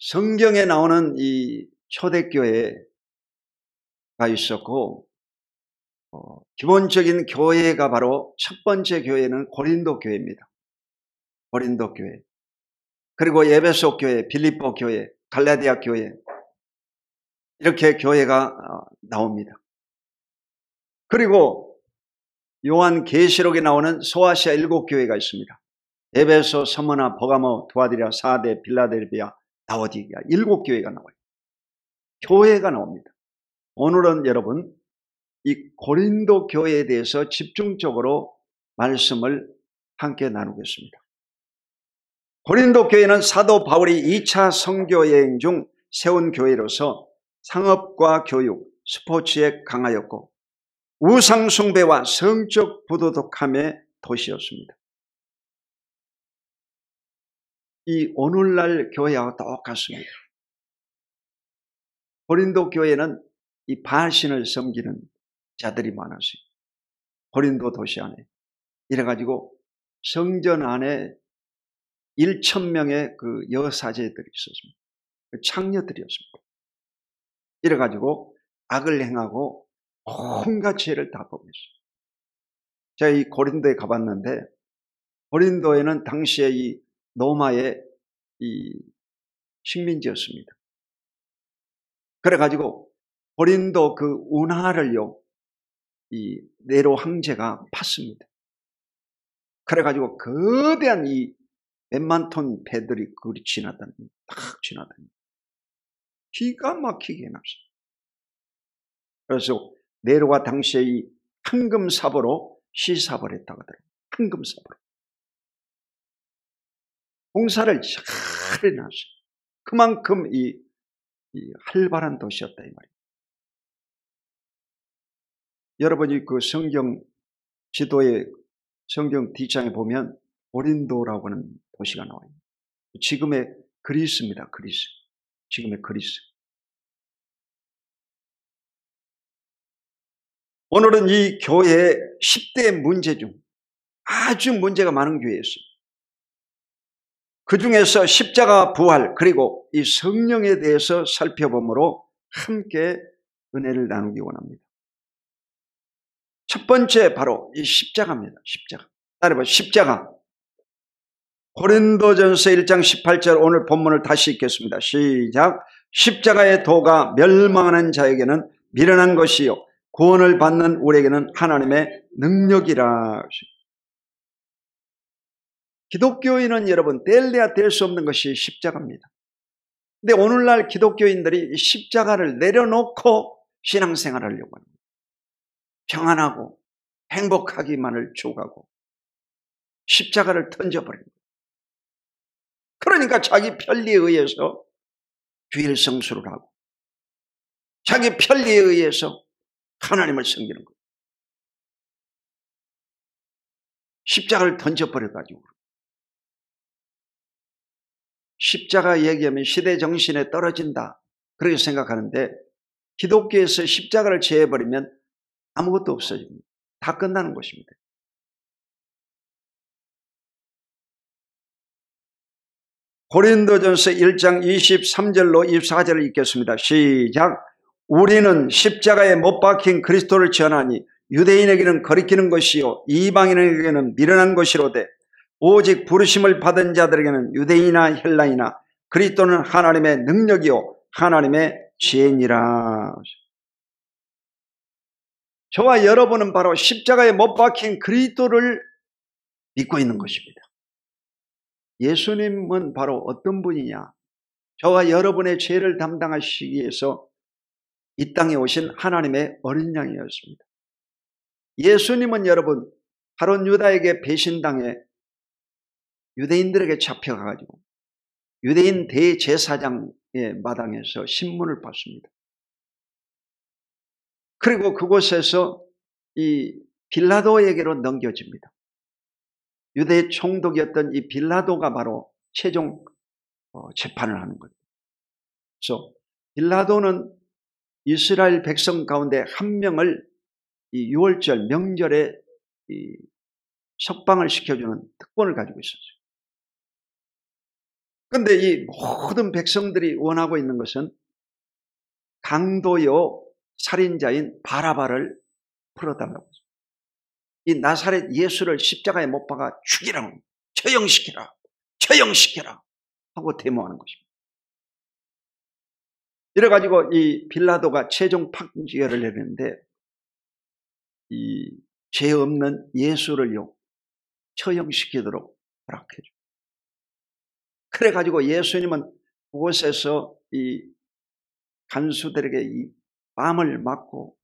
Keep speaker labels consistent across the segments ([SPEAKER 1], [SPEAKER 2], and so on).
[SPEAKER 1] 성경에 나오는 이 초대교회가 있었고, 기본적인 교회가 바로 첫 번째 교회는 고린도 교회입니다. 고린도 교회. 그리고 에베소 교회, 빌립보 교회, 갈라디아 교회, 이렇게 교회가 나옵니다. 그리고 요한계시록에 나오는 소아시아 7교회가 있습니다. 에베소, 서머나, 버가모, 두아디라, 사데, 빌라델비아, 라오디게아 7교회가 나와요. 교회가 나옵니다. 오늘은 여러분 이 고린도 교회에 대해서 집중적으로 말씀을 함께 나누겠습니다. 고린도 교회는 사도 바울이 2차 선교 여행 중 세운 교회로서 상업과 교육, 스포츠에 강하였고 우상 숭배와 성적 부도덕함의 도시였습니다. 이 오늘날 교회와 똑같습니다. 고린도 교회는 이 바알신을 섬기는 자들이 많았어요. 고린도 도시 안에. 이래가지고 성전 안에 1,000명의 그 여사제들이 있었습니다. 창녀들이었습니다. 이래가지고 악을 행하고 온갖 죄를 다 범했어요. 제가 이 고린도에 가봤는데, 고린도에는 당시에 이 로마의 이 식민지였습니다. 그래가지고 고린도 그 운하를요, 이 네로 황제가 팠습니다. 그래가지고 거대한 이 몇만 톤 배들이 그리 지나다닙니다. 탁 지나다닙니다. 기가 막히게 해놨어요. 그래서 네로가 당시에 이 황금삽으로 시삽을 했다고 하더라고요. 황금삽으로. 공사를 잘 해놨어요. 그만큼 이 활발한 도시였다 이 말이에요. 여러분이 그 성경 지도에 성경 뒷장에 보면 고린도라고 하는 도시가 나와요. 지금의 그리스입니다. 그리스. 지금의 그리스. 오늘은 이 교회의 10대 문제 중 아주 문제가 많은 교회였어요. 그 중에서 십자가 부활 그리고 이 성령에 대해서 살펴보므로 함께 은혜를 나누기 원합니다. 첫 번째 바로 이 십자가입니다. 십자가. 따라봐. 십자가. 고린도전서 1장 18절 오늘 본문을 다시 읽겠습니다. 시작. 십자가의 도가 멸망하는 자에게는 미련한 것이요 구원을 받는 우리에게는 하나님의 능력이라. 기독교인은 여러분 뗄래야 뗄 수 없는 것이 십자가입니다. 근데 오늘날 기독교인들이 십자가를 내려놓고 신앙생활을 하려고 합니다. 평안하고 행복하기만을 추구하고 십자가를 던져버립니다. 그러니까 자기 편리에 의해서 주일 성수를 하고 자기 편리에 의해서 하나님을 섬기는 거예요. 십자가를 던져버려가지고 십자가 얘기하면 시대 정신에 떨어진다 그렇게 생각하는데 기독교에서 십자가를 제해버리면 아무것도 없어집니다. 다 끝나는 것입니다. 고린도전서 1장 23절로 24절을 읽겠습니다. 시작. 우리는 십자가에 못 박힌 그리스도를 전하니 유대인에게는 거리끼는 것이요 이방인에게는 미련한 것이로되 오직 부르심을 받은 자들에게는 유대인이나 헬라이나 그리스도는 하나님의 능력이요 하나님의 지혜니라. 저와 여러분은 바로 십자가에 못 박힌 그리스도를 믿고 있는 것입니다. 예수님은 바로 어떤 분이냐? 저와 여러분의 죄를 담당하시기 위해서 이 땅에 오신 하나님의 어린 양이었습니다. 예수님은 여러분 바로 유다에게 배신당해 유대인들에게 잡혀가지고 유대인 대제사장의 마당에서 신문을 받습니다. 그리고 그곳에서 이 빌라도에게로 넘겨집니다. 유대 총독이었던 이 빌라도가 바로 최종 재판을 하는 거예요. 그래서 빌라도는 이스라엘 백성 가운데 한 명을 이 6월절 명절에 이 석방을 시켜주는 특권을 가지고 있었어요. 그런데 이 모든 백성들이 원하고 있는 것은 강도요 살인자인 바라바를 풀어달라고. 이 나사렛 예수를 십자가에 못 박아 죽이라고, 처형시켜라, 처형시켜라 하고 데모하는 것입니다. 이래가지고 이 빌라도가 최종 판결을 내리는데 이 죄 없는 예수를요 처형시키도록 허락해줘. 그래가지고 예수님은 그곳에서 이 간수들에게 이 뺨을 맞고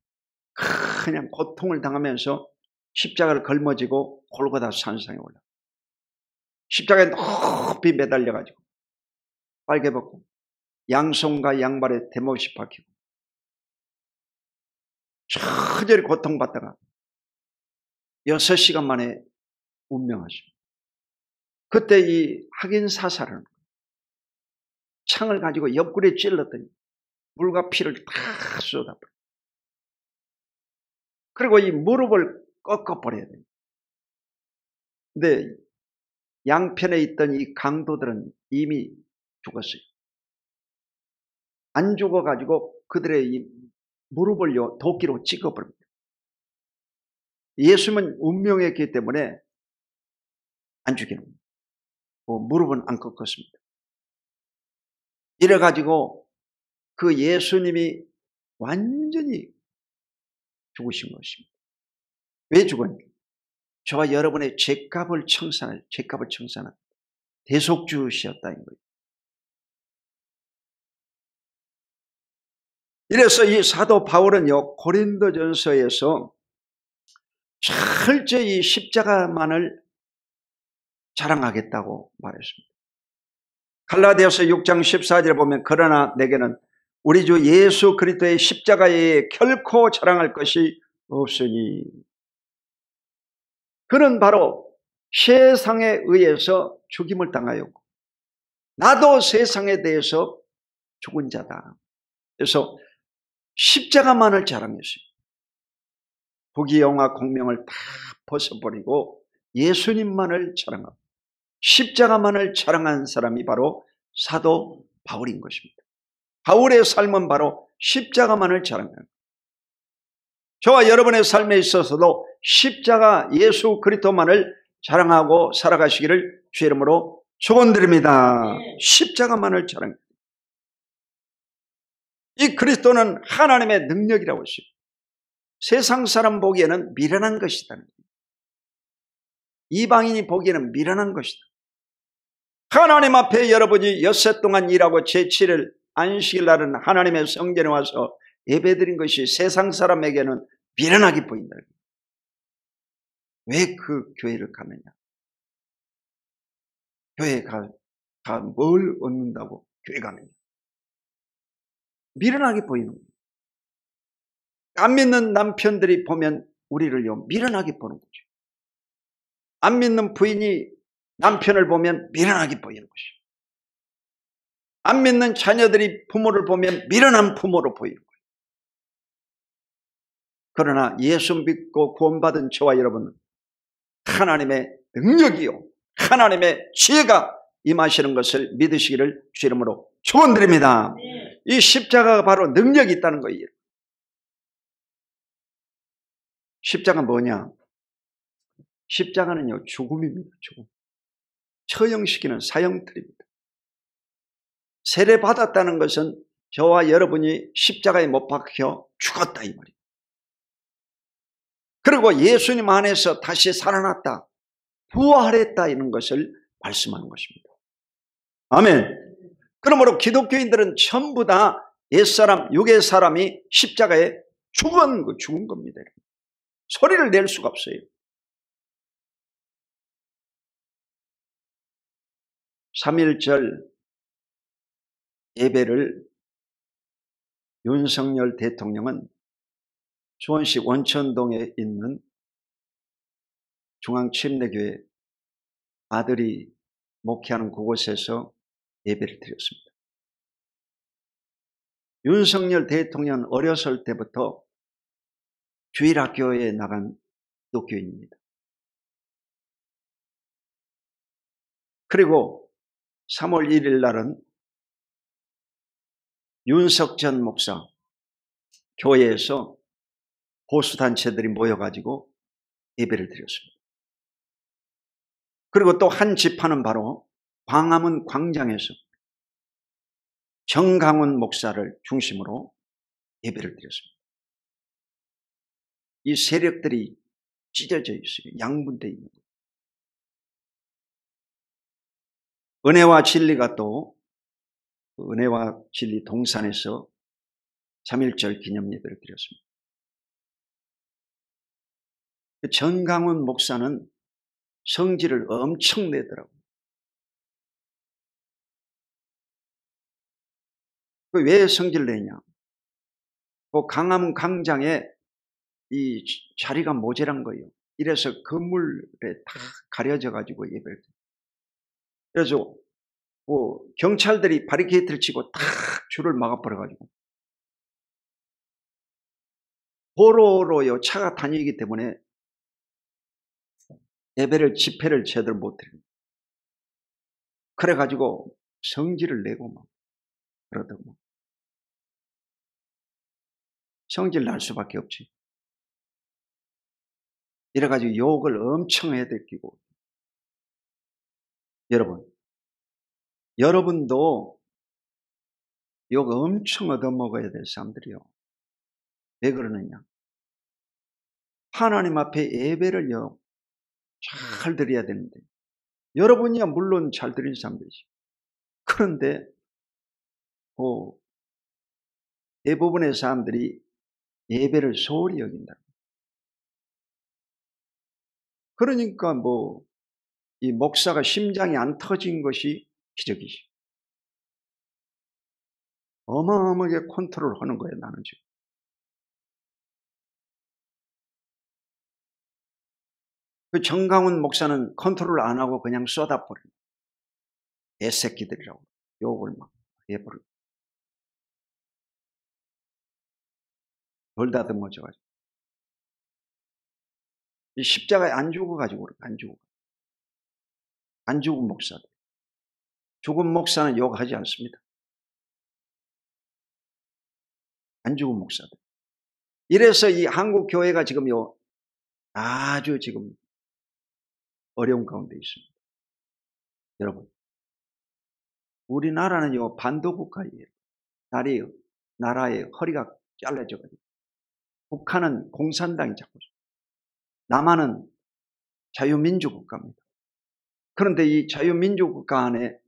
[SPEAKER 1] 그냥 고통을 당하면서 십자가를 걸머지고 골고다 산상에 올라 십자가에 높이 매달려가지고 빨개 벗고 양손과 양발에 대못이 박히고 저절히 고통받다가 6시간 만에 운명하십니다. 그때 이 확인 사살은 창을 가지고 옆구리에 찔렀더니 물과 피를 다 쏟아버려. 그리고 이 무릎을 꺾어버려야 됩니다. 근데 양편에 있던 이 강도들은 이미 죽었어요. 안 죽어가지고 그들의 이 무릎을요 도끼로 찍어버립니다. 예수님은 운명했기 때문에 안 죽이는 겁니다. 무릎은 안 꺾었습니다. 이래가지고 그 예수님이 완전히 죽으신 것입니다. 왜 죽었는가? 저와 여러분의 죄값을 청산한 대속주시였다는 거예요. 이래서 이 사도 바울은요 고린도전서에서 철저히 십자가만을 자랑하겠다고 말했습니다. 갈라디아서 6장 14절에 보면 그러나 내게는 우리 주 예수 그리스도의 십자가에 결코 자랑할 것이 없으니 그는 바로 세상에 의해서 죽임을 당하였고 나도 세상에 대해서 죽은 자다. 그래서 십자가만을 자랑했어요. 부귀영화 공명을 다 벗어버리고 예수님만을 자랑하고 십자가만을 자랑한 사람이 바로 사도 바울인 것입니다. 바울의 삶은 바로 십자가만을 자랑하는 거예요. 저와 여러분의 삶에 있어서도 십자가 예수 그리스도만을 자랑하고 살아가시기를 주의 이름으로 축원드립니다. 십자가만을 자랑해요. 이 그리스도는 하나님의 능력이라고 했어요. 세상 사람 보기에는 미련한 것이다. 이방인이 보기에는 미련한 것이다. 하나님 앞에 여러분이 엿새 동안 일하고 제7일 안식일 날은 하나님의 성전에 와서 예배드린 것이 세상 사람에게는 미련하게 보인다. 왜 그 교회를 가느냐? 교회 가 뭘 얻는다고 교회 가느냐? 미련하게 보이는 거예요. 안 믿는 남편들이 보면 우리를요 미련하게 보는 거죠. 안 믿는 부인이 남편을 보면 미련하게 보이는 것이죠. 안 믿는 자녀들이 부모를 보면 미련한 부모로 보이는 거예요. 그러나 예수 믿고 구원받은 저와 여러분은 하나님의 능력이요 하나님의 지혜가 임하시는 것을 믿으시기를 주 이름으로 축원드립니다. 이 십자가가 바로 능력이 있다는 거예요. 십자가는 뭐냐? 십자가는요 죽음입니다. 죽음. 처형시키는 사형틀입니다. 세례 받았다는 것은 저와 여러분이 십자가에 못 박혀 죽었다 이 말이에요. 그리고 예수님 안에서 다시 살아났다, 부활했다 이런 것을 말씀하는 것입니다. 아멘. 그러므로 기독교인들은 전부 다 옛사람, 육의 사람이 십자가에 죽은 겁니다. 소리를 낼 수가 없어요. 3.1절 예배를 윤석열 대통령은 수원시 원천동에 있는 중앙침례교회 아들이 목회하는 그곳에서 예배를 드렸습니다. 윤석열 대통령은 어렸을 때부터 주일학교에 나간 기독교인입니다. 그리고 3월 1일 날은 윤석전 목사 교회에서 보수단체들이 모여가지고 예배를 드렸습니다. 그리고 또 한 집회는 바로 광화문 광장에서 정강훈 목사를 중심으로 예배를 드렸습니다. 이 세력들이 찢어져 있어요. 양분되어 있는 거예요. 은혜와 진리가 또 은혜와 진리 동산에서 3.1절 기념 예배를 드렸습니다. 정강훈 목사는 성질을 엄청 내더라고요. 왜 성질을 내냐? 그 광화문 광장에 이 자리가 모자란 거예요. 이래서 건물에 다 가려져 가지고 예배를 드려요. 그래서 뭐 경찰들이 바리케이트를 치고 탁 줄을 막아버려 가지고 도로로요 차가 다니기 때문에 예배를 집회를 제대로 못 드려요. 그래 가지고 성질을 내고 막 그러더군요. 성질 날 수밖에 없지. 이래 가지고 욕을 엄청 해대끼고. 여러분도 욕 엄청 얻어먹어야 될 사람들이요. 왜 그러느냐? 하나님 앞에 예배를요 잘 드려야 되는데 여러분이야 물론 잘 드리는 사람들이지. 그런데 대부분의 사람들이 예배를 소홀히 여긴다. 그러니까 이 목사가 심장이 안 터진 것이 기적이지. 어마어마하게 컨트롤하는 거예요, 나는 지금. 그 정강훈 목사는 컨트롤 안 하고 그냥 쏟아버려요. 애새끼들이라고 욕을 막 해버려요. 덜 다듬어져가지고. 이 십자가에 안 죽어가지고 그래, 안 죽은 목사들. 죽은 목사는 욕하지 않습니다. 안 죽은 목사들. 이래서 이 한국 교회가 지금요 아주 지금 어려운 가운데 있습니다. 여러분, 우리나라는요 반도국가예요. 나라의 허리가 잘라져가지고 북한은 공산당이 잡고 있어요. 남한은 자유민주국가입니다. 그런데 이 자유민주국가 안에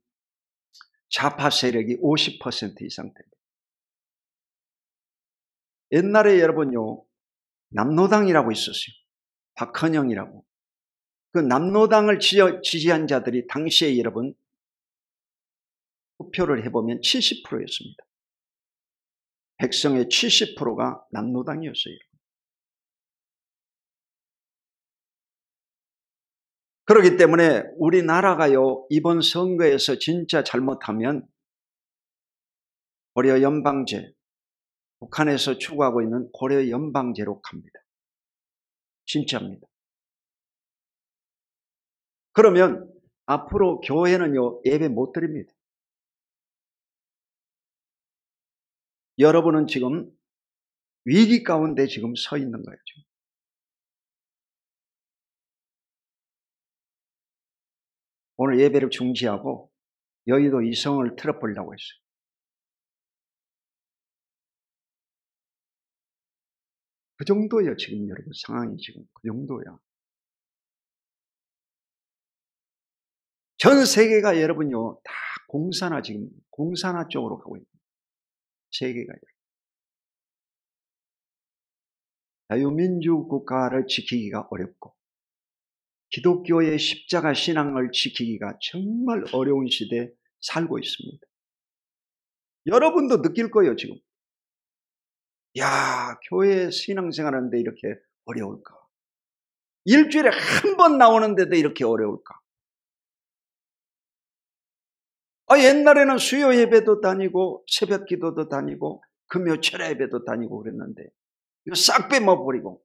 [SPEAKER 1] 좌파 세력이 50% 이상 됩니다. 옛날에 여러분요 남노당이라고 있었어요. 박헌영이라고. 그 남노당을 지지한 자들이 당시에 여러분 투표를 해보면 70%였습니다. 백성의 70%가 남노당이었어요. 그렇기 때문에 우리나라가요 이번 선거에서 진짜 잘못하면 고려 연방제, 북한에서 추구하고 있는 고려 연방제로 갑니다. 진짜입니다. 그러면 앞으로 교회는요 예배 못 드립니다. 여러분은 지금 위기 가운데 지금 서 있는 거예요. 지금. 오늘 예배를 중지하고 여의도 이성을 틀어보려고 했어요. 그 정도예요. 지금 여러분 상황이 지금 그 정도야. 전 세계가 여러분요 다 지금 공산화 쪽으로 가고 있습니다. 세계가 자유민주 국가를 지키기가 어렵고 기독교의 십자가 신앙을 지키기가 정말 어려운 시대에 살고 있습니다. 여러분도 느낄 거예요 지금. 야, 교회 신앙생활하는데 이렇게 어려울까? 일주일에 한 번 나오는데도 이렇게 어려울까? 옛날에는 수요 예배도 다니고 새벽 기도도 다니고 금요 철야 예배도 다니고 그랬는데 이거 싹 빼먹어버리고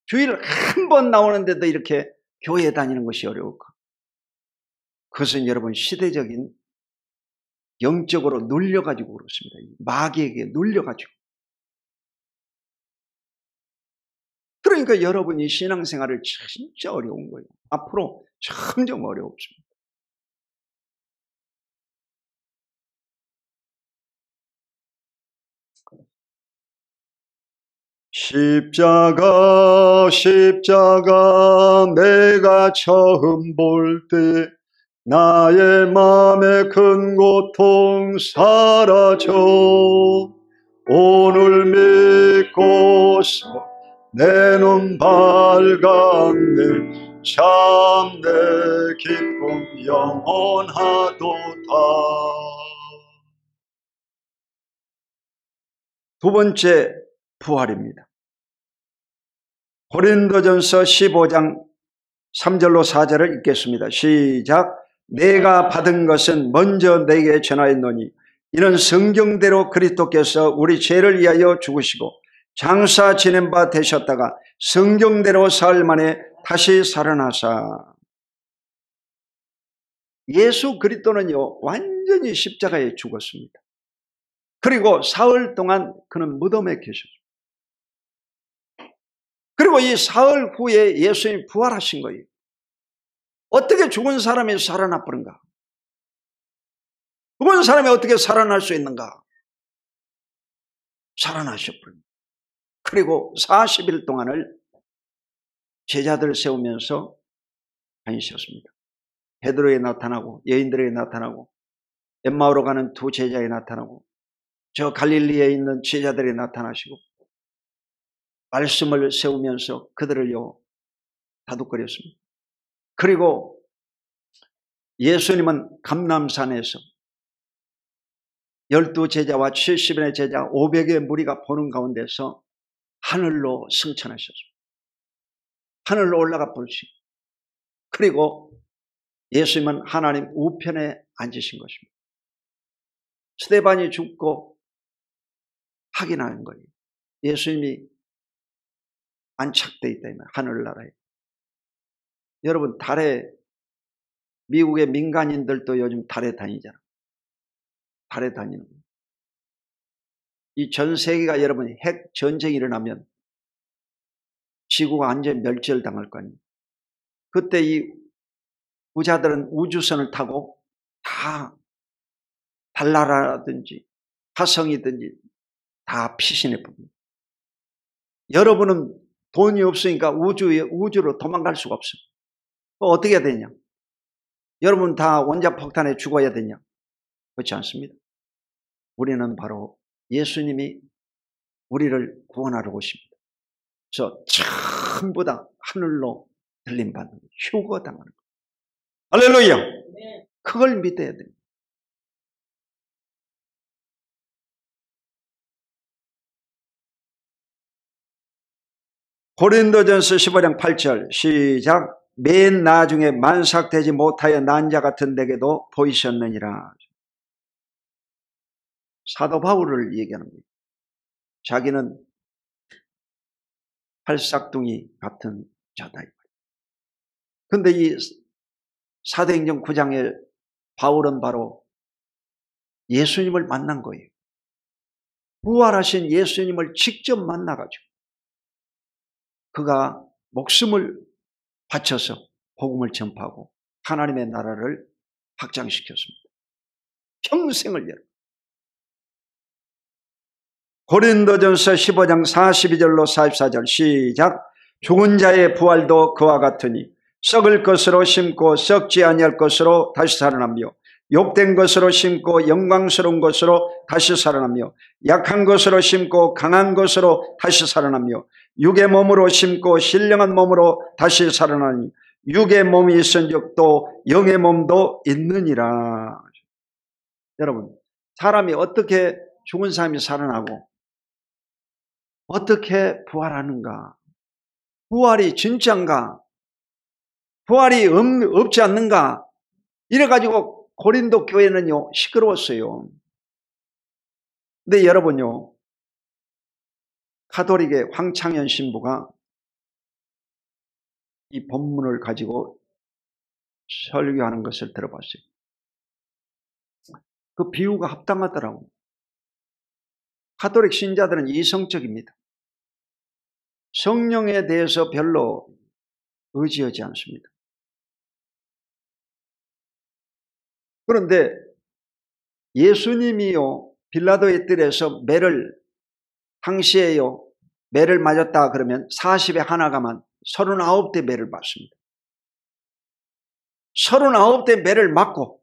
[SPEAKER 1] 주일 한 번 나오는데도 이렇게 교회 다니는 것이 어려울까? 그것은 여러분 시대적인 영적으로 눌려가지고 그렇습니다. 마귀에게 눌려가지고. 그러니까 여러분이 신앙생활을 진짜 어려운 거예요. 앞으로 점점 어려워집니다. 십자가 내가 처음 볼 때 나의 마음의 큰 고통 사라져 오늘 믿고서 내 눈 밝았네 참 내 기쁨 영원하도다. 두 번째 부활입니다. 고린도전서 15장 3절로 4절을 읽겠습니다. 시작. 내가 받은 것은 먼저 내게 전하였노니 이는 성경대로 그리스도께서 우리 죄를 위하여 죽으시고 장사 지낸 바 되셨다가 성경대로 사흘 만에 다시 살아나사. 예수 그리스도는요 완전히 십자가에 죽었습니다. 그리고 사흘 동안 그는 무덤에 계셨습니다. 그리고 이 사흘 후에 예수님이 부활하신 거예요. 어떻게 죽은 사람이 살아나 버린가? 죽은 사람이 어떻게 살아날 수 있는가? 살아나셔버립니다. 그리고 40일 동안을 제자들을 세우면서 다니셨습니다. 베드로에 나타나고 여인들에게 나타나고 엠마오로 가는 두 제자에 나타나고 저 갈릴리에 있는 제자들에 나타나시고 말씀을 세우면서 그들을요 다독거렸습니다. 그리고 예수님은 감람산에서 12제자와 70인의 제자 500의 무리가 보는 가운데서 하늘로 승천하셨습니다. 하늘로 올라가 보시고 그리고 예수님은 하나님 우편에 앉으신 것입니다. 스데반이 죽고 확인하는 거예요. 예수님이 안착되어 있다. 하늘나라에. 여러분 달에 미국의 민간인들도 요즘 달에 다니잖아. 달에 다니는 거예요. 이 전 세계가 여러분 핵 전쟁이 일어나면 지구가 완전 멸절당할 거 아니에요. 그때 이 부자들은 우주선을 타고 다 달나라라든지 화성이든지 다 피신해 봅니다. 여러분은 돈이 없으니까 우주로 도망갈 수가 없어요. 어떻게 해야 되냐? 여러분 다 원자폭탄에 죽어야 되냐? 그렇지 않습니다. 우리는 바로 예수님이 우리를 구원하러 오십니다. 그래서 전부 다 하늘로 들림받는 거예요. 휴거당하는 거예요. 할렐루야. 그걸 믿어야 됩니다. 고린도전서 15장 8절 시작. 맨 나중에 만삭되지 못하여 난 자 같은 내게도 보이셨느니라. 사도 바울을 얘기하는 거예요. 자기는 팔싹둥이 같은 자다. 그런데 이 사도행전 9장에 바울은 바로 예수님을 만난 거예요. 부활하신 예수님을 직접 만나가지고 그가 목숨을 바쳐서 복음을 전파하고 하나님의 나라를 확장시켰습니다. 평생을 열어. 고린도전서 15장 42절로 44절 시작. 죽은 자의 부활도 그와 같으니 썩을 것으로 심고 썩지 아니할 것으로 다시 살아나며 욕된 것으로 심고 영광스러운 것으로 다시 살아나며 약한 것으로 심고 강한 것으로 다시 살아나며 육의 몸으로 심고 신령한 몸으로 다시 살아나니 육의 몸이 있은즉 또 영의 몸도 있느니라. 여러분 사람이 어떻게 죽은 사람이 살아나고 어떻게 부활하는가? 부활이 진짜인가? 부활이 없지 않는가? 이래가지고 고린도 교회는요 시끄러웠어요. 근데 여러분요 가톨릭의 황창현 신부가 이 본문을 가지고 설교하는 것을 들어봤어요. 그 비유가 합당하더라고요. 가톨릭 신자들은 이성적입니다. 성령에 대해서 별로 의지하지 않습니다. 그런데 예수님이요, 빌라도의 뜰에서 매를, 당시에요, 매를 맞았다 그러면 40에 하나가만 39대 매를 맞습니다. 39대 매를 맞고,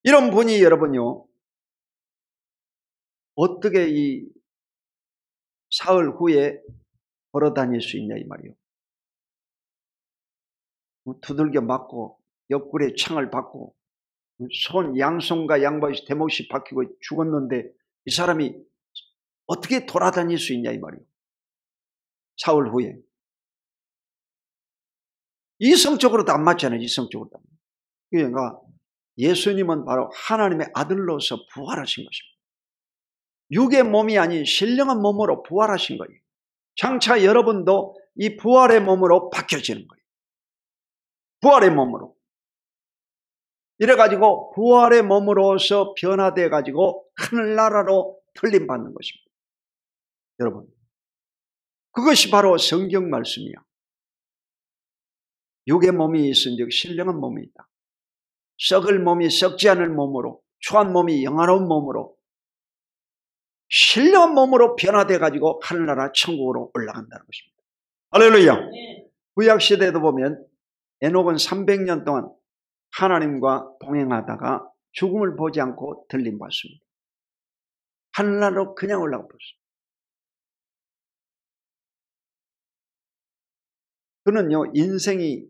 [SPEAKER 1] 이런 분이 여러분요, 어떻게 이 사흘 후에 걸어 다닐 수 있냐 이 말이요. 두들겨 맞고 옆구리에 창을 받고 손 양손과 양발이 대못이 박히고 죽었는데 이 사람이 어떻게 돌아다닐 수 있냐 이 말이요. 사흘 후에. 이성적으로도 안 맞잖아요. 이성적으로도. 그러니까 예수님은 바로 하나님의 아들로서 부활하신 것입니다. 육의 몸이 아닌 신령한 몸으로 부활하신 거예요. 장차 여러분도 이 부활의 몸으로 바뀌어지는 거예요. 부활의 몸으로. 이래가지고 부활의 몸으로서 변화돼가지고 하늘나라로 틀림받는 것입니다. 여러분, 그것이 바로 성경 말씀이야. 육의 몸이 있은즉 신령한 몸이 있다. 썩을 몸이 썩지 않을 몸으로, 추한 몸이 영화로운 몸으로, 신령한 몸으로 변화돼가지고 하늘나라 천국으로 올라간다는 것입니다. 할렐루야. 구약시대에도 보면 에녹은 300년 동안 하나님과 동행하다가 죽음을 보지 않고 들림받습니다. 하늘나라로 그냥 올라가 버렸어요. 그는요, 인생이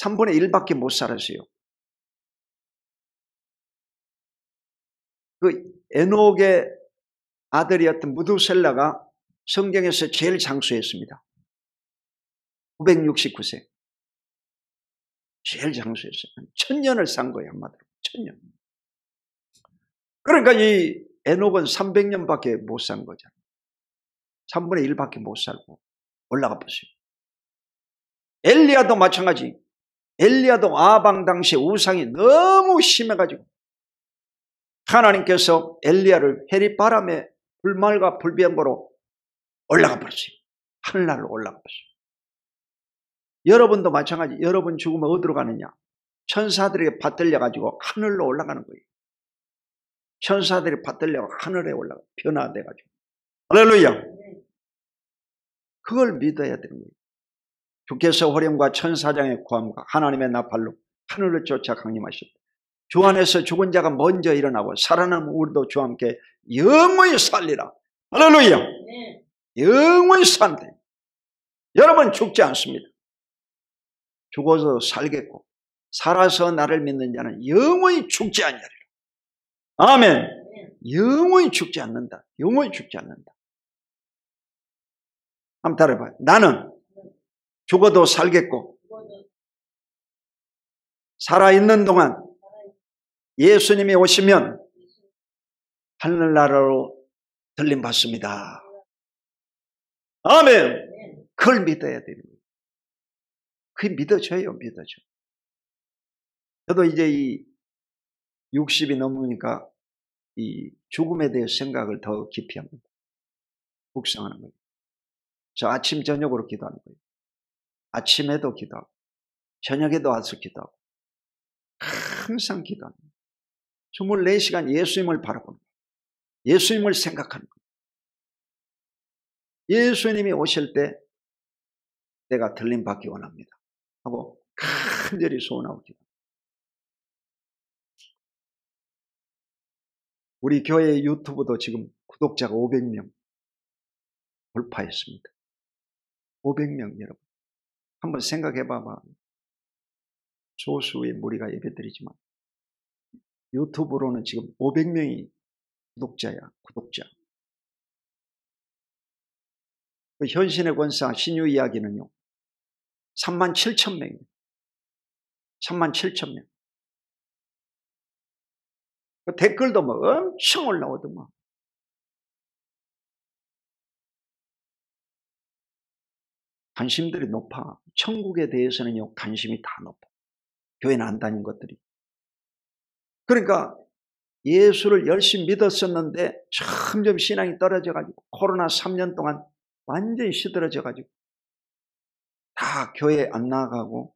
[SPEAKER 1] 3분의 1밖에 못 살았어요. 그 에녹의 아들이었던 무두셀라가 성경에서 제일 장수했습니다. 969세. 제일 장수했어요. 1000년을 산 거예요, 한마디로. 1000년. 그러니까 이 에녹은 300년밖에 못 산 거잖아요. 3분의 1밖에 못 살고 올라가 보세요. 엘리야도 마찬가지. 엘리야도 아방 당시에 우상이 너무 심해가지고 하나님께서 엘리야를 해리바람에 불말과 불변보로 올라가 버렸어요. 하늘나라로 올라가 버렸어요. 여러분도 마찬가지. 여러분 죽으면 어디로 가느냐? 천사들에게 받들려가지고 하늘로 올라가는 거예요. 천사들이 받들려고 하늘에 올라가 변화돼가지고. 할렐루야. 그걸 믿어야 되는 거예요. 주께서 호령과 천사장의 구함과 하나님의 나팔로 하늘을 쫓아 강림하셨다. 주 안에서 죽은 자가 먼저 일어나고 살아남은 우리도 주와 함께 영원히 살리라. 할렐루야. 영원히 산대. 여러분 죽지 않습니다. 죽어서 살겠고 살아서 나를 믿는 자는 영원히 죽지 아니하리라. 아멘. 영원히 죽지 않는다. 영원히 죽지 않는다. 한번 따라해봐요. 나는 죽어도 살겠고 살아있는 동안 예수님이 오시면 하늘나라로 들림받습니다. 아멘. 그걸 믿어야 됩니다. 그게 믿어져요. 믿어져. 저도 이제 이 60이 넘으니까 이 죽음에 대해 생각을 더 깊이 합니다. 묵상하는 거예요. 저 아침 저녁으로 기도하는 거예요. 아침에도 기도하고 저녁에도 와서 기도하고 항상 기도합니다. 24시간 예수님을 바라보는 거예요. 예수님을 생각하는 거예요. 예수님이 오실 때 내가 들림받기 원합니다 하고 간절히 소원하고 기도합니다. 우리 교회 유튜브도 지금 구독자가 500명 돌파했습니다. 500명 여러분. 한번 생각해 봐봐. 소수의 무리가 예배드리지만 유튜브로는 지금 500명이 구독자야. 구독자. 그 현신의 권사 신유 이야기는요. 37,000명입니다. 37,000명. 그 댓글도 뭐 엄청 올라오더만. 관심들이 높아. 천국에 대해서는요 관심이 다 높아. 교회는 안 다닌 것들이. 그러니까 예수를 열심히 믿었었는데 점점 신앙이 떨어져가지고 코로나 3년 동안 완전히 시들어져가지고 다 교회 안 나가고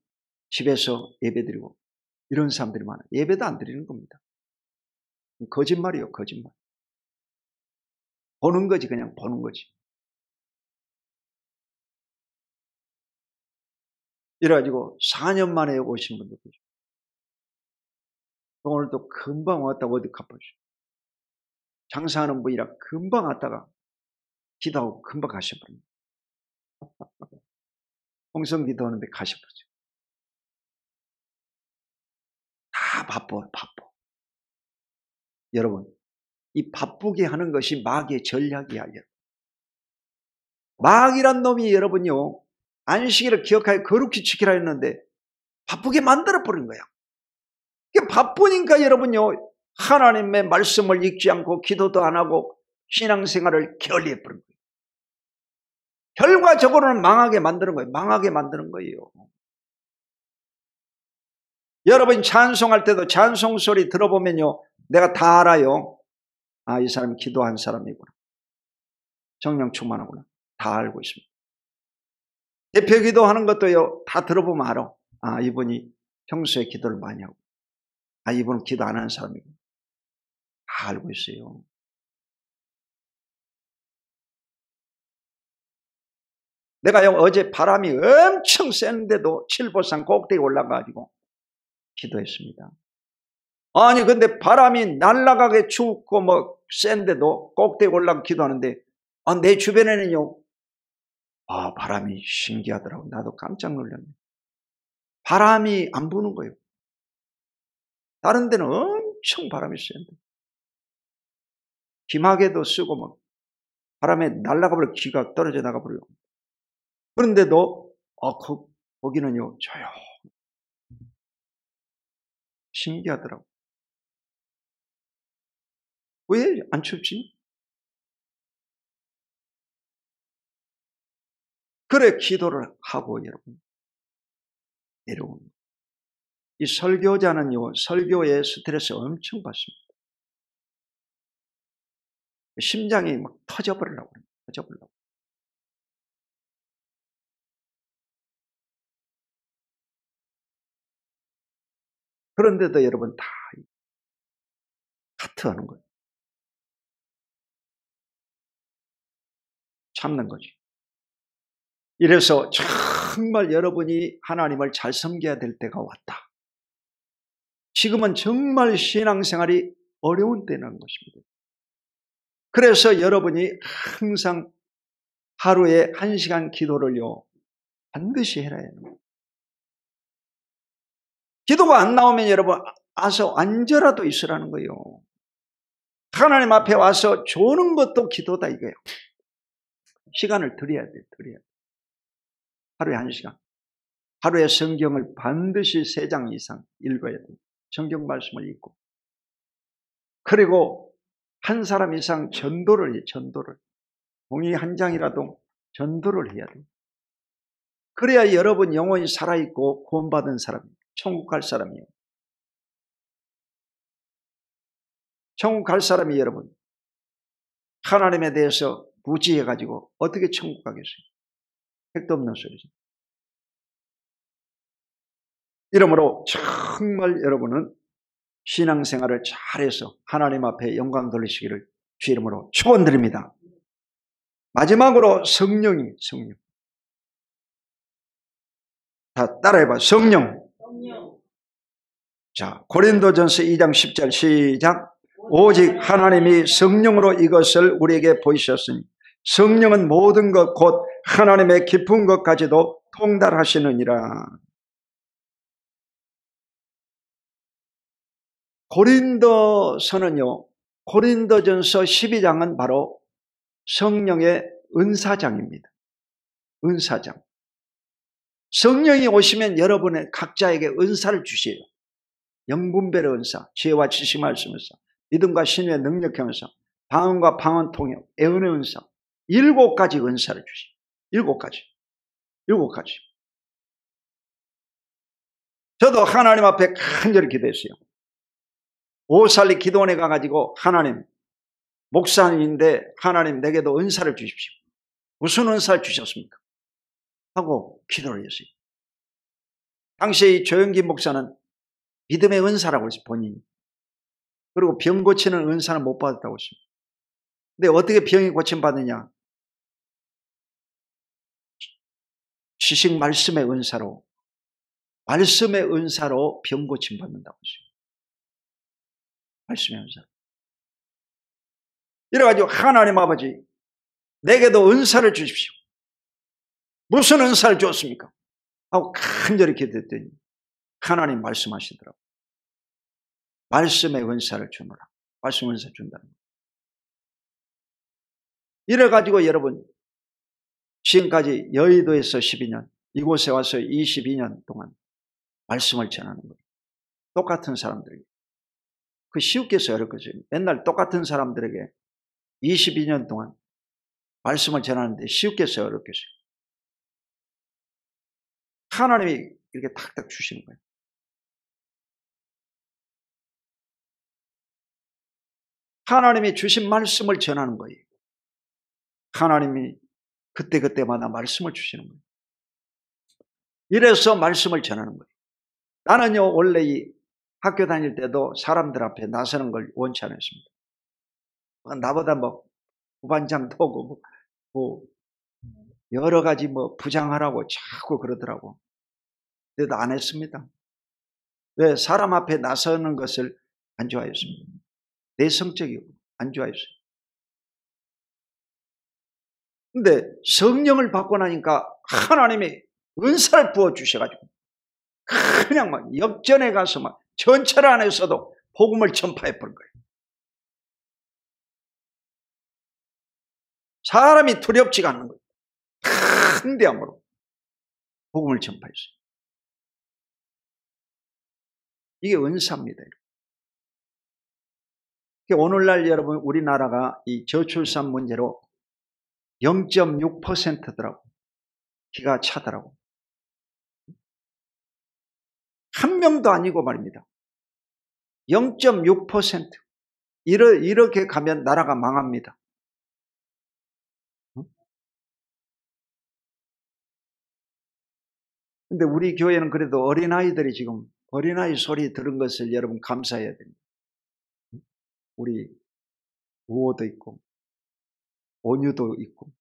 [SPEAKER 1] 집에서 예배드리고 이런 사람들이 많아요. 예배도 안 드리는 겁니다. 거짓말이에요, 거짓말. 보는 거지, 그냥 보는 거지. 이래가지고 4년 만에 오신 분도 계시고 오늘도 금방 왔다고 어디 갚아주죠. 장사하는 분이라 금방 왔다가 기도하고 금방 가셔버립니다. 홍성 기도하는데 가셔버리죠. 다 바빠. 여러분, 이 바쁘게 하는 것이 마귀의 전략이야. 마귀란 놈이 여러분요, 안식일을 기억하여 거룩히 지키라 했는데 바쁘게 만들어버린 거야. 바쁘니까 여러분요, 하나님의 말씀을 읽지 않고 기도도 안 하고 신앙생활을 게을리해버린 거예요. 결과적으로는 망하게 만드는 거예요. 망하게 만드는 거예요. 여러분 찬송할 때도 찬송 소리 들어보면요, 내가 다 알아요. 아, 이 사람이 기도한 사람이구나. 성령 충만하구나. 다 알고 있습니다. 대표 기도하는 것도요, 다 들어보면 알아. 아, 이분이 평소에 기도를 많이 하고, 아, 이분은 기도 안 하는 사람이구나. 다 알고 있어요. 내가 어제 바람이 엄청 센데도 칠보산 꼭대기 올라가가지고 기도했습니다. 아니 근데 바람이 날아가게 춥고 뭐 센데도 꼭대기 올라가 기도하는데 내 주변에는요, 바람이 신기하더라고. 나도 깜짝 놀랐네. 바람이 안 부는 거예요. 다른 데는 엄청 바람이 센데 기마개도 쓰고 막 바람에 날아가버려 귀가 떨어져 나가버려. 그런데도 거기는요 조용. 신기하더라고. 왜 안 춥지? 그래 기도를 하고 여러분 이 설교자는요 설교에 스트레스 엄청 받습니다. 심장이 막 터져버리려고 그래요. 터져버리려고. 그런데도 여러분 다 카트하는 거예요. 참는 거지. 이래서 정말 여러분이 하나님을 잘 섬겨야 될 때가 왔다. 지금은 정말 신앙생활이 어려운 때라는 것입니다. 그래서 여러분이 항상 하루에 1시간 기도를요 반드시 해야 해요. 기도가 안 나오면 여러분 와서 앉아라도 있으라는 거예요. 하나님 앞에 와서 조는 것도 기도다 이거예요. 시간을 드려야 돼요. 하루에 1시간. 하루에 성경을 반드시 3장 이상 읽어야 돼요. 성경 말씀을 읽고. 그리고 한 사람 이상 전도를 해요. 전도를. 종이 1장이라도 전도를 해야 돼요. 그래야 여러분 영혼이 살아있고 구원받은 사람이에요. 천국 갈 사람이에요. 천국 갈 사람이 여러분 하나님에 대해서 무지해가지고 어떻게 천국 가겠어요? 택도 없는 소리죠. 이러므로 정말 여러분은 신앙생활을 잘해서 하나님 앞에 영광 돌리시기를 주 이름으로 축원드립니다. 마지막으로 성령. 다 따라해봐. 성령. 자, 고린도전서 2장 10절 시작. 오직 하나님이 성령으로 이것을 우리에게 보이셨으니 성령은 모든 것 곧 하나님의 깊은 것까지도 통달하시느니라. 고린도서는요, 고린도전서 12장은 바로 성령의 은사장입니다. 은사장. 성령이 오시면 여러분의 각자에게 은사를 주세요. 영분별의 은사, 지혜와 지식 말씀 은사, 믿음과 신유의 능력의 은사, 방언과 방언 통역, 애언의 은사, 7가지 은사를 주세요. 7가지. 저도 하나님 앞에 간절히 기도했어요. 오살리 기도원에 가가지고 하나님, 목사님인데 하나님 내게도 은사를 주십시오. 무슨 은사를 주셨습니까? 하고 기도를 했어요. 당시 조영기 목사는 믿음의 은사라고 했어요, 본인이. 그리고 병 고치는 은사는 못 받았다고 했습니다. 근데 어떻게 병이 고침받느냐? 지식 말씀의 은사로, 말씀의 은사로 병 고침받는다고 했어요. 말씀의 은사. 이래가지고 하나님 아버지, 내게도 은사를 주십시오. 무슨 은사를 주었습니까? 하고 간절히 기도했더니 하나님 말씀하시더라고요. 말씀의 은사를 주노라. 말씀 은사 준다는 거예요. 이래가지고 여러분, 지금까지 여의도에서 12년, 이곳에 와서 22년 동안 말씀을 전하는 거예요. 똑같은 사람들에게. 그 쉬웠겠어요, 어렵겠어요? 맨날 똑같은 사람들에게 22년 동안 말씀을 전하는데 쉬웠겠어요, 어렵겠어요? 하나님이 이렇게 탁탁 주시는 거예요. 하나님이 주신 말씀을 전하는 거예요. 하나님이 그때그때마다 말씀을 주시는 거예요. 이래서 말씀을 전하는 거예요. 나는요, 원래 이 학교 다닐 때도 사람들 앞에 나서는 걸 원치 않았습니다. 나보다 뭐 부반장도 오고 뭐 여러 가지 뭐 부장하라고 자꾸 그러더라고. 그래도 안 했습니다. 왜? 사람 앞에 나서는 것을 안 좋아했습니다. 내성적이고 안 좋아했어요. 근데 성령을 받고 나니까 하나님이 은사를 부어주셔가지고 그냥 막 역전에 가서 막 전철 안에서도 복음을 전파해버린 거예요. 사람이 두렵지가 않는 거예요. 큰 대함으로 복음을 전파했어요. 이게 은사입니다. 오늘날 여러분, 우리나라가 이 저출산 문제로 0.6%더라고. 기가 차더라고. 한 명도 아니고 말입니다. 0.6%. 이렇게 가면 나라가 망합니다. 근데 우리 교회는 그래도 어린아이들이 지금 어린아이 소리 들은 것을 여러분 감사해야 됩니다. 우리 우호도 있고 온유도 있고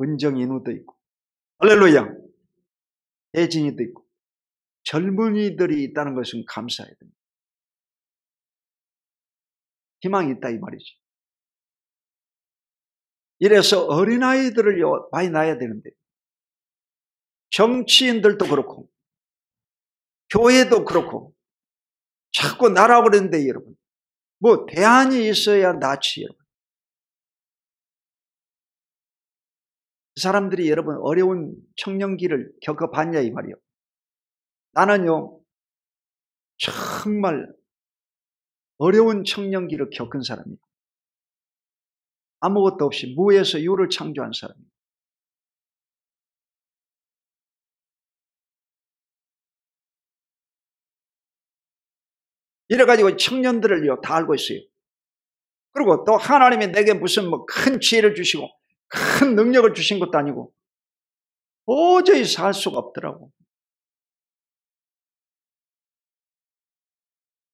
[SPEAKER 1] 은정인우도 있고 할렐루야, 혜진이도 있고 젊은이들이 있다는 것은 감사해야 됩니다. 희망이 있다 이 말이지. 이래서 어린아이들을 많이 낳아야 되는데 정치인들도 그렇고 교회도 그렇고 자꾸 나라고 그러는데 여러분, 뭐 대안이 있어야 낫지. 여러분, 그 사람들이 여러분 어려운 청년기를 겪어봤냐 이 말이요. 나는요 정말 어려운 청년기를 겪은 사람이에요. 아무것도 없이 무에서 유를 창조한 사람이에요. 이래가지고 청년들을요 다 알고 있어요. 그리고 또 하나님이 내게 무슨 뭐 큰 지혜를 주시고 큰 능력을 주신 것도 아니고 도저히 살 수가 없더라고.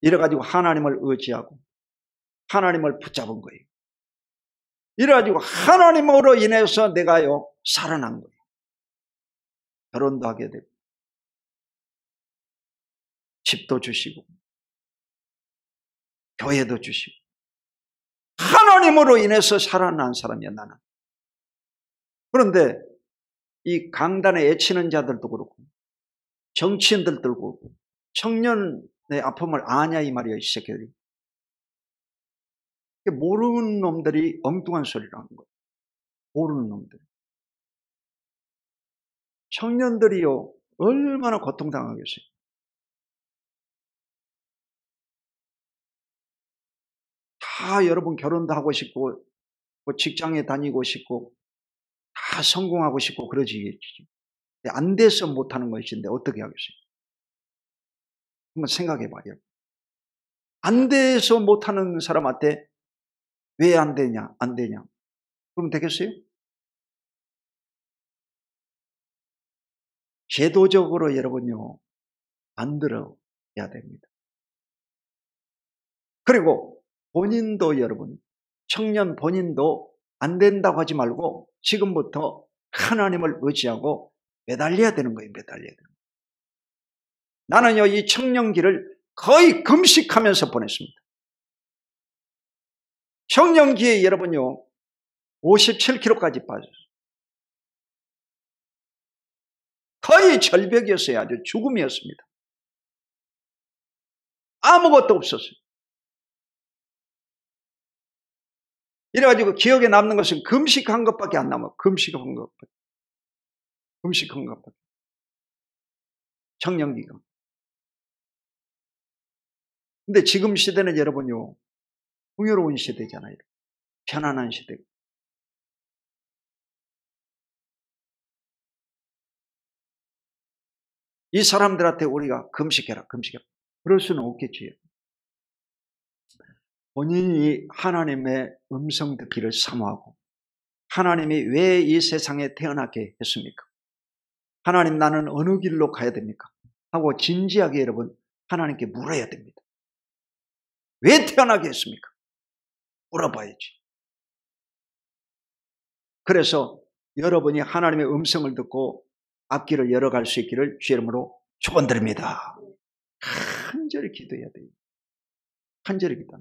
[SPEAKER 1] 이래가지고 하나님을 의지하고 하나님을 붙잡은 거예요. 이래가지고 하나님으로 인해서 내가요 살아난 거예요. 결혼도 하게 되고 집도 주시고 교회도 주시고 하나님으로 인해서 살아난 사람이야 나는. 그런데 이 강단에 애치는 자들도 그렇고 정치인들도 그렇고 청년의 아픔을 아냐 이 말이야 이 새끼들이. 모르는 놈들이 엉뚱한 소리를 하는 거예요. 모르는 놈들. 청년들이요 얼마나 고통당하겠어요. 다 여러분 결혼도 하고 싶고 뭐 직장에 다니고 싶고 다 성공하고 싶고 그러지. 안 돼서 못하는 것인데 어떻게 하겠어요? 한번 생각해 봐요. 안 돼서 못하는 사람한테 왜 안 되냐, 안 되냐. 그럼 되겠어요? 제도적으로 여러분요, 만들어야 됩니다. 그리고 본인도 여러분, 청년 본인도 안 된다고 하지 말고 지금부터 하나님을 의지하고 매달려야 되는 거예요. 매달려야 되는 거예요. 나는요, 이 청년기를 거의 금식하면서 보냈습니다. 청년기에 여러분요, 57kg까지 빠졌어요. 거의 절벽이었어요. 아주 죽음이었습니다. 아무것도 없었어요. 이래가지고 기억에 남는 것은 금식한 것밖에 안 남아요. 금식한 것밖에. 금식한 것밖에. 청년기가. 근데 지금 시대는 여러분요, 풍요로운 시대잖아요. 편안한 시대. 이 사람들한테 우리가 금식해라, 금식해라. 그럴 수는 없겠지요. 본인이 하나님의 음성 듣기를 사모하고 하나님이 왜 이 세상에 태어나게 했습니까? 하나님, 나는 어느 길로 가야 됩니까? 하고 진지하게 여러분 하나님께 물어야 됩니다. 왜 태어나게 했습니까? 물어봐야지. 그래서 여러분이 하나님의 음성을 듣고 앞길을 열어갈 수 있기를 주의 이름으로 축원드립니다. 간절히 기도해야 돼요. 간절히 기도.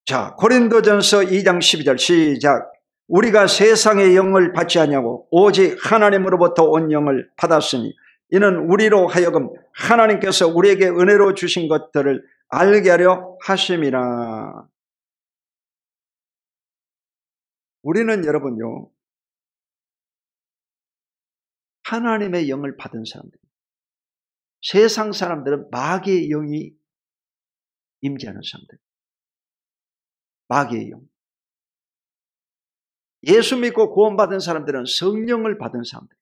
[SPEAKER 1] 자, 고린도전서 2장 12절 시작. 우리가 세상의 영을 받지 아니하고 오직 하나님으로부터 온 영을 받았으니 이는 우리로 하여금 하나님께서 우리에게 은혜로 주신 것들을 알게 하려 하심이라. 우리는 여러분요, 하나님의 영을 받은 사람들. 세상 사람들은 마귀의 영이 임재하는 사람들. 마귀의 영. 예수 믿고 구원받은 사람들은 성령을 받은 사람들.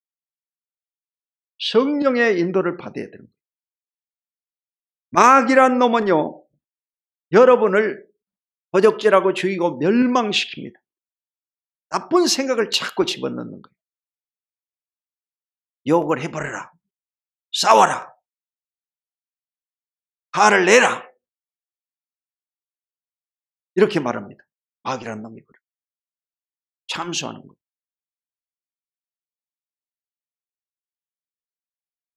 [SPEAKER 1] 성령의 인도를 받아야 되는 거예요. 마귀란 놈은요, 여러분을 도적질하고 죽이고 멸망시킵니다. 나쁜 생각을 자꾸 집어넣는 거예요. 욕을 해버려라. 싸워라. 화를 내라. 이렇게 말합니다. 마귀란 놈이 그래요. 참수하는 거예요.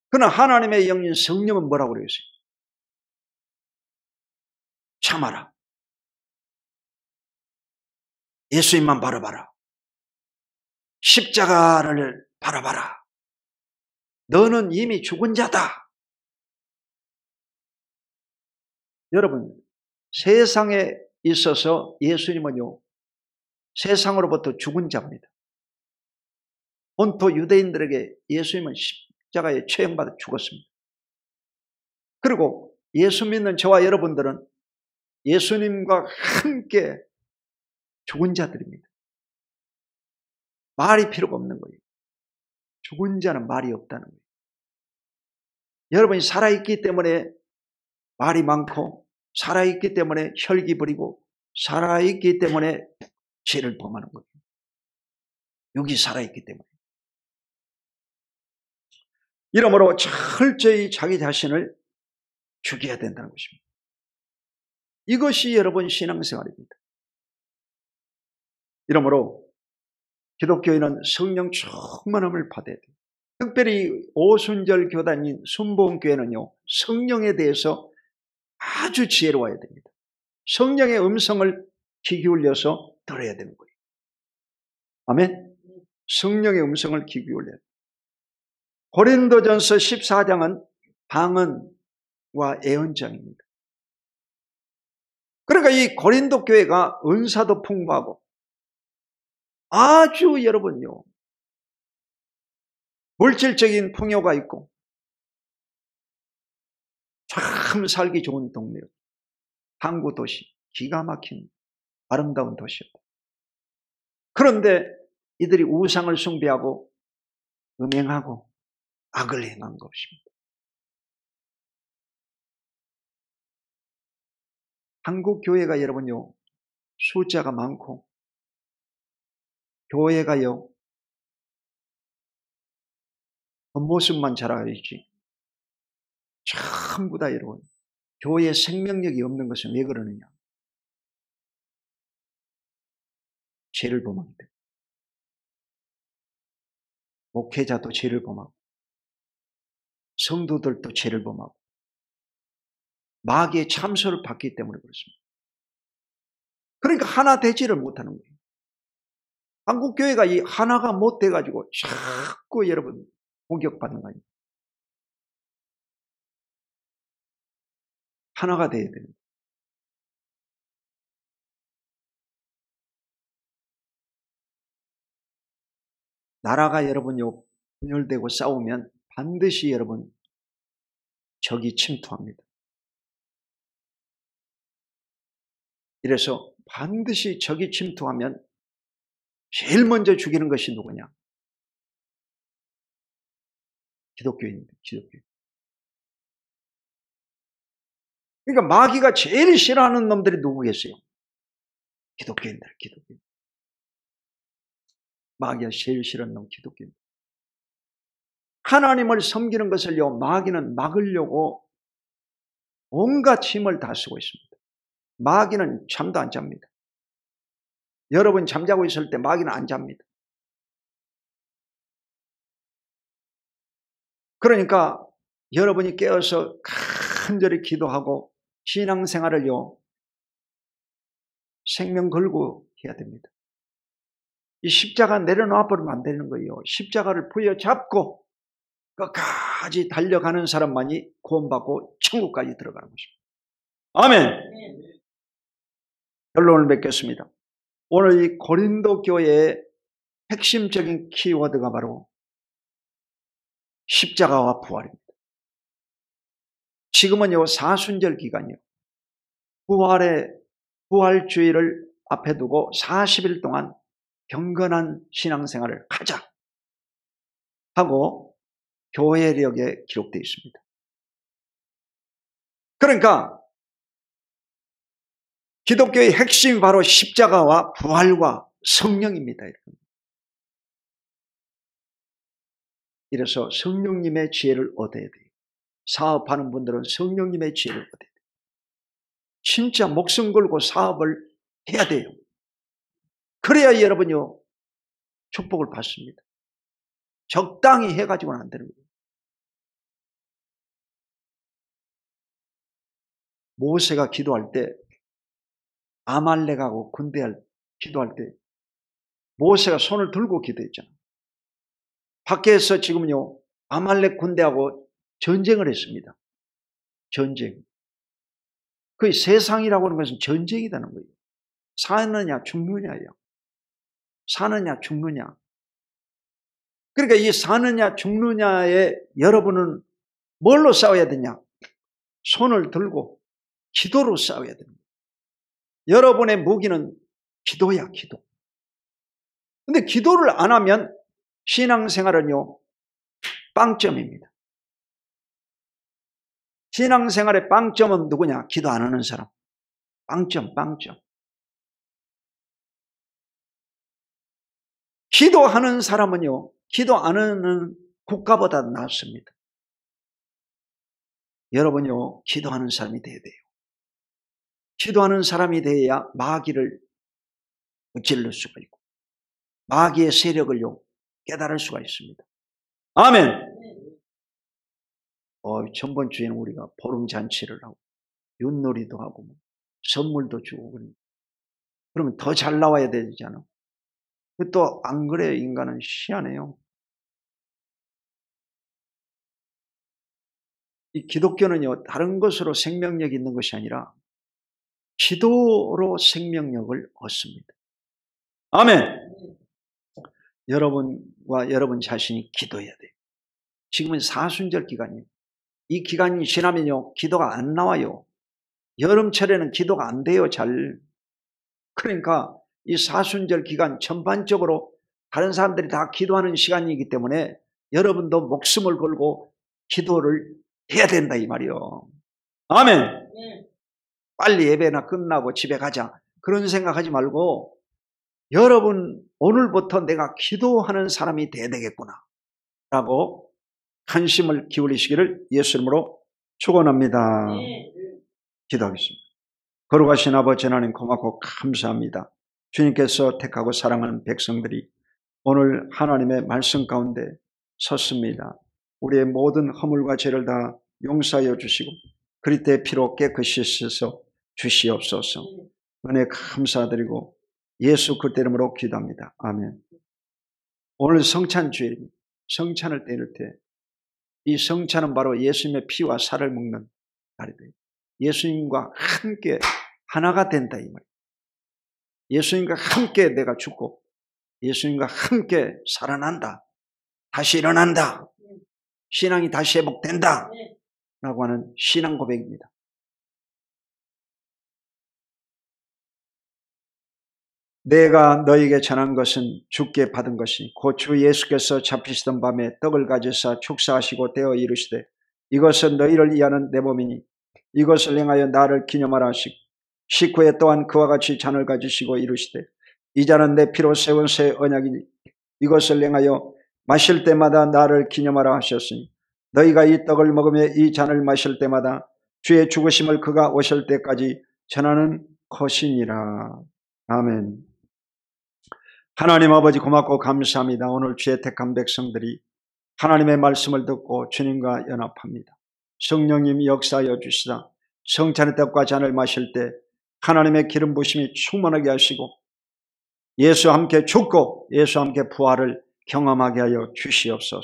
[SPEAKER 1] 그러나 하나님의 영인 성령은 뭐라고 그랬어요? 참아라. 예수님만 바라봐라. 십자가를 바라봐라. 너는 이미 죽은 자다. 여러분, 세상에 있어서 예수님은요, 세상으로부터 죽은 자입니다. 본토 유대인들에게 예수님은 십자가에 처형받아 죽었습니다. 그리고 예수 믿는 저와 여러분들은 예수님과 함께 죽은 자들입니다. 말이 필요가 없는 거예요. 죽은 자는 말이 없다는 거예요. 여러분이 살아있기 때문에 말이 많고, 살아있기 때문에 혈기 부리고, 살아있기 때문에 죄를 범하는 거예요. 여기 살아있기 때문에. 이러므로 철저히 자기 자신을 죽여야 된다는 것입니다. 이것이 여러분 신앙생활입니다. 이러므로 기독교인은 성령 충만함을 받아야 돼요. 특별히 오순절 교단인 순복음교회는요, 성령에 대해서 아주 지혜로워야 됩니다. 성령의 음성을 귀 기울여서 들어야 되는 거예요. 아멘. 성령의 음성을 귀 기울여야 돼요. 고린도전서 14장은 방언과 예언장입니다. 그러니까 이 고린도 교회가 은사도 풍부하고 아주 여러분요, 물질적인 풍요가 있고 참 살기 좋은 동네요. 항구 도시, 기가 막힌 아름다운 도시였다. 그런데 이들이 우상을 숭배하고 음행하고 악을 행한 것입니다. 한국 교회가 여러분요, 숫자가 많고 교회가요, 겉모습만 자라야지 전부 다 여러분 교회의 생명력이 없는 것은 왜 그러느냐? 죄를 범하기 때문에. 목회자도 죄를 범하고 성도들도 죄를 범하고 마귀의 참소를 받기 때문에 그렇습니다. 그러니까 하나 되지를 못하는 거예요. 한국 교회가 이 하나가 못 돼가지고 자꾸 여러분 공격받는 거 아니에요. 하나가 돼야 됩니다. 나라가 여러분요 분열되고 싸우면 반드시 여러분 적이 침투합니다. 이래서 반드시 적이 침투하면 제일 먼저 죽이는 것이 누구냐? 기독교인입니다. 기독교. 그러니까 마귀가 제일 싫어하는 놈들이 누구겠어요? 기독교인들, 기독교인. 마귀가 제일 싫어하는 놈 기독교인. 하나님을 섬기는 것을요, 마귀는 막으려고 온갖 힘을 다 쓰고 있습니다. 마귀는 잠도 안 잡니다. 여러분 잠자고 있을 때 마귀는 안 잡니다. 그러니까 여러분이 깨어서 간절히 기도하고 신앙생활을요, 생명 걸고 해야 됩니다. 이 십자가 내려놔 버리면 안 되는 거예요. 십자가를 부여잡고 끝까지 달려가는 사람만이 구원받고 천국까지 들어가는 것입니다. 아멘. 결론을 맺겠습니다. 오늘 이 고린도 교회의 핵심적인 키워드가 바로 십자가와 부활입니다. 지금은요 사순절 기간이요. 부활주의를 앞에 두고 40일 동안 경건한 신앙생활을 하자 하고 교회력에 기록되어 있습니다. 그러니까 기독교의 핵심이 바로 십자가와 부활과 성령입니다. 이래서 성령님의 지혜를 얻어야 돼요. 사업하는 분들은 성령님의 지혜를 얻어야 돼요. 진짜 목숨 걸고 사업을 해야 돼요. 그래야 여러분요 축복을 받습니다. 적당히 해가지고는 안 되는 거예요. 모세가 기도할 때 아말렉하고 기도할 때 모세가 손을 들고 기도했잖아요. 밖에서 지금요 아말렉 군대하고 전쟁을 했습니다. 전쟁. 그 세상이라고 하는 것은 전쟁이라는 거예요. 사느냐 죽느냐예요. 사느냐 죽느냐. 그러니까 이 사느냐 죽느냐에 여러분은 뭘로 싸워야 되냐? 손을 들고 기도로 싸워야 됩니다. 여러분의 무기는 기도야, 기도. 근데 기도를 안 하면 신앙생활은요 빵점입니다. 신앙생활의 빵점은 누구냐? 기도 안 하는 사람. 빵점. 기도하는 사람은요 기도 안 하는 국가보다 낫습니다. 여러분요 기도하는 사람이 돼야 돼요. 기도하는 사람이 되어야 마귀를 무찔러 수가 있고 마귀의 세력을요 깨달을 수가 있습니다. 아멘. 전번 주에는 우리가 보름잔치를 하고 윷놀이도 하고 선물도 주고 그러면 더 잘 나와야 되잖아. 또 안 그래요. 인간은 희한해요. 이 기독교는요 다른 것으로 생명력이 있는 것이 아니라 기도로 생명력을 얻습니다. 아멘. 여러분과 여러분 자신이 기도해야 돼요. 지금은 사순절 기간이에요. 이 기간이 지나면요 기도가 안 나와요. 여름철에는 기도가 안 돼요. 잘. 그러니까 이 사순절 기간 전반적으로 다른 사람들이 다 기도하는 시간이기 때문에 여러분도 목숨을 걸고 기도를 해야 된다 이 말이요. 아멘. 빨리 예배나 끝나고 집에 가자 그런 생각하지 말고 여러분 오늘부터 내가 기도하는 사람이 돼야 되겠구나 라고 관심을 기울이시기를 예수 이름으로 축원합니다. 기도하겠습니다. 거룩하신 아버지 하나님 고맙고 감사합니다. 주님께서 택하고 사랑하는 백성들이 오늘 하나님의 말씀 가운데 섰습니다. 우리의 모든 허물과 죄를 다 용서하여 주시고 그리스도의 피로 깨끗이 씻어 주시옵소서. 은혜 감사드리고 예수 그리스도 이름으로 기도합니다. 아멘. 오늘 성찬주일입니다. 성찬을 때릴 때 이 성찬은 바로 예수님의 피와 살을 먹는 날이다. 예수님과 함께 하나가 된다 이 말이에요. 예수님과 함께 내가 죽고 예수님과 함께 살아난다. 다시 일어난다. 신앙이 다시 회복된다. 라고 하는 신앙 고백입니다. 내가 너에게 전한 것은 주께 받은 것이 곧 주 예수께서 잡히시던 밤에 떡을 가지사 축사하시고 떼어 이르시되 이것은 너희를 위하는 내 몸이니 이것을 행하여 나를 기념하라 하시고 식후에 또한 그와 같이 잔을 가지시고 이르시되 이 잔은 내 피로 세운 새 언약이니 이것을 행하여 마실 때마다 나를 기념하라 하셨으니 너희가 이 떡을 먹으며 이 잔을 마실 때마다 주의 죽으심을 그가 오실 때까지 전하는 것이니라. 아멘. 하나님 아버지 고맙고 감사합니다. 오늘 주의 택한 백성들이 하나님의 말씀을 듣고 주님과 연합합니다. 성령님이 역사하여 주시다. 성찬의 떡과 잔을 마실 때 하나님의 기름 부심이 충만하게 하시고 예수와 함께 죽고 예수와 함께 부활을 경험하게 하여 주시옵소서.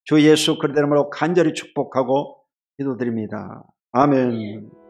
[SPEAKER 1] 주 예수 그리스도 이름으로 간절히 축복하고 기도드립니다. 아멘.